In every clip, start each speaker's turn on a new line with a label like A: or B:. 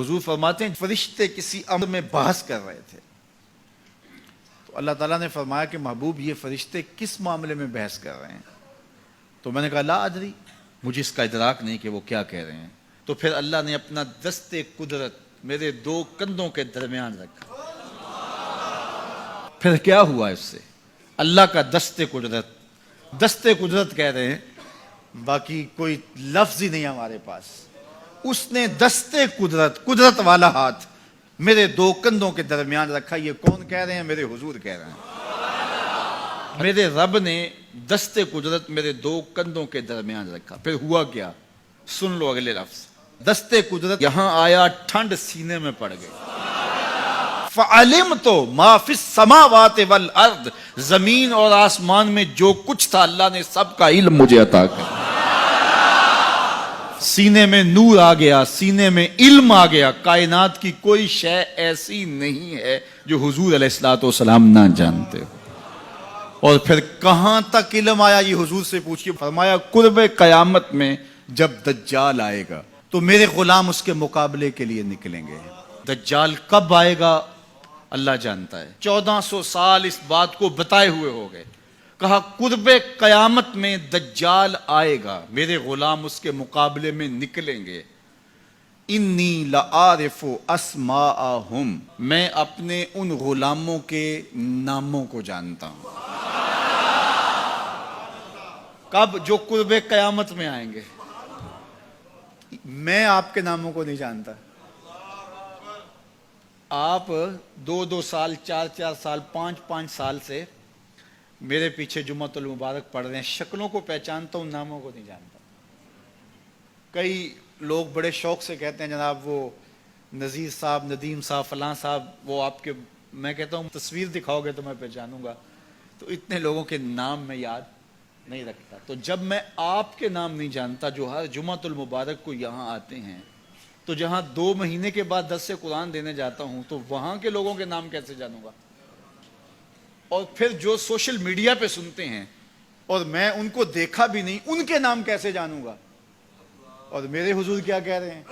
A: حضور فرماتے ہیں فرشتے کسی امر میں بحث کر رہے تھے تو اللہ تعالیٰ نے فرمایا کہ محبوب یہ فرشتے کس معاملے میں بحث کر رہے ہیں؟ تو میں نے کہا لا ادری، مجھے اس کا ادراک نہیں کہ وہ کیا کہہ رہے ہیں۔ تو پھر اللہ نے اپنا دست قدرت میرے دو کندھوں کے درمیان رکھا۔ پھر کیا ہوا اس سے؟ اللہ کا دست قدرت کہہ رہے ہیں، باقی کوئی لفظ ہی نہیں ہمارے پاس۔ اس نے دست قدرت والا ہاتھ میرے دو کندھوں کے درمیان رکھا۔ یہ کون کہہ رہے ہیں؟ میرے حضور کہہ رہے ہیں۔ میرے رب نے دست قدرت میرے دو کندھوں کے درمیان رکھا۔ پھر ہوا کیا؟ سن لو اگلے لفظ۔ دست قدرت یہاں آیا، ٹھنڈ سینے میں پڑ گئی۔ فَعَلِمْتُ مَا فِي السَّمَاوَاتِ وَالْأَرْضِ، زمین اور آسمان میں جو کچھ تھا اللہ نے سب کا علم مجھے عطا کیا۔ سینے میں نور آ گیا، سینے میں علم آ گیا۔ کائنات کی کوئی شے ایسی نہیں ہے جو حضور علیہ الصلوۃ والسلام نہ جانتے ہو۔ اور پھر کہاں تک علم آیا یہ حضور سے پوچھیے۔ فرمایا قرب قیامت میں جب دجال آئے گا تو میرے غلام اس کے مقابلے کے لیے نکلیں گے۔ دجال کب آئے گا اللہ جانتا ہے۔ 1400 سال اس بات کو بتائے ہوئے ہو گئے۔ کہا قرب قیامت میں دجال آئے گا، میرے غلام اس کے مقابلے میں نکلیں گے۔ انی لعارف اسماءہم، میں اپنے ان غلاموں کے ناموں کو جانتا ہوں۔ کب؟ جو قرب قیامت میں آئیں گے۔ میں آپ کے ناموں کو نہیں جانتا۔ آپ 2 سال 4 سال 5 سال سے میرے پیچھے جمعۃ المبارک پڑھ رہے ہیں، شکلوں کو پہچانتا ہوں، ناموں کو نہیں جانتا۔ کئی لوگ بڑے شوق سے کہتے ہیں جناب وہ نذیر صاحب، ندیم صاحب، فلاں صاحب، وہ آپ کے، میں کہتا ہوں تصویر دکھاؤ گے تو میں پہچانوں گا۔ تو اتنے لوگوں کے نام میں یاد نہیں رکھتا۔ تو جب میں آپ کے نام نہیں جانتا جو ہر جمعۃ المبارک کو یہاں آتے ہیں، تو جہاں 2 مہینے کے بعد درس قرآن دینے جاتا ہوں تو وہاں کے لوگوں کے نام کیسے جانوں گا؟ اور پھر جو سوشل میڈیا پہ سنتے ہیں اور میں ان کو دیکھا بھی نہیں، ان کے نام کیسے جانوں گا؟ اور میرے حضور کیا کہہ رہے ہیں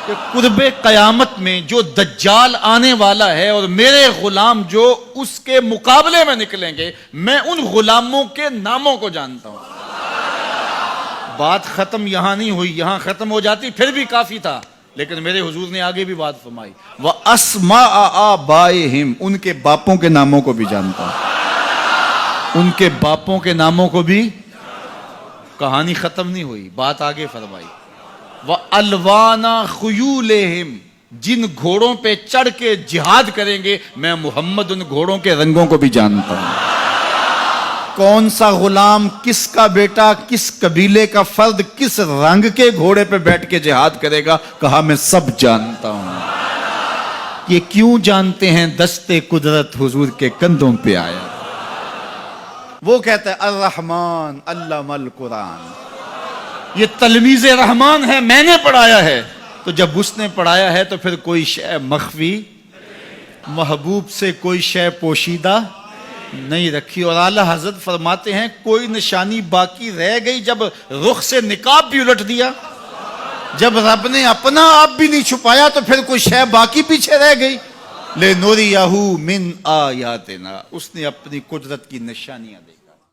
A: کہ قرب قیامت میں جو دجال آنے والا ہے اور میرے غلام جو اس کے مقابلے میں نکلیں گے، میں ان غلاموں کے ناموں کو جانتا ہوں۔ بات ختم یہاں نہیں ہوئی، یہاں ختم ہو جاتی پھر بھی کافی تھا، لیکن میرے حضور نے آگے بھی بات فرمائی۔ وَأَسْمَاءَ آبَائِهِمْ، ان کے باپوں کے ناموں کو بھی جانتا ہوں۔ ان کے باپوں کے ناموں کو بھی۔ کہانی ختم نہیں ہوئی، بات آگے فرمائی۔ وَأَلْوَانَ خُيُولِهِمْ، جن گھوڑوں پہ چڑھ کے جہاد کریں گے میں محمد ان گھوڑوں کے رنگوں کو بھی جانتا ہوں۔ کون سا غلام، کس کا بیٹا، کس قبیلے کا فرد کس رنگ کے گھوڑے پہ بیٹھ کے جہاد کرے گا، کہا میں سب جانتا ہوں۔ یہ کیوں جانتے ہیں؟ دست قدرت حضور کے کندھوں پہ آیا۔ وہ کہتا ہے الرحمن علم القرآن، یہ تلمیذ رحمان ہے، میں نے پڑھایا ہے۔ تو جب اس نے پڑھایا ہے تو پھر کوئی شے مخفی، محبوب سے کوئی شے پوشیدہ نہیں رکھی۔ اور اعلیٰ حضرت فرماتے ہیں کوئی نشانی باقی رہ گئی جب رخ سے نقاب بھی الٹ دیا، جب رب نے اپنا آپ بھی نہیں چھپایا تو پھر کوئی شے باقی پیچھے رہ گئی۔ لِنُرِيَهُ مِنْ آیَاتِنَا، اس نے اپنی قدرت کی نشانیاں دی۔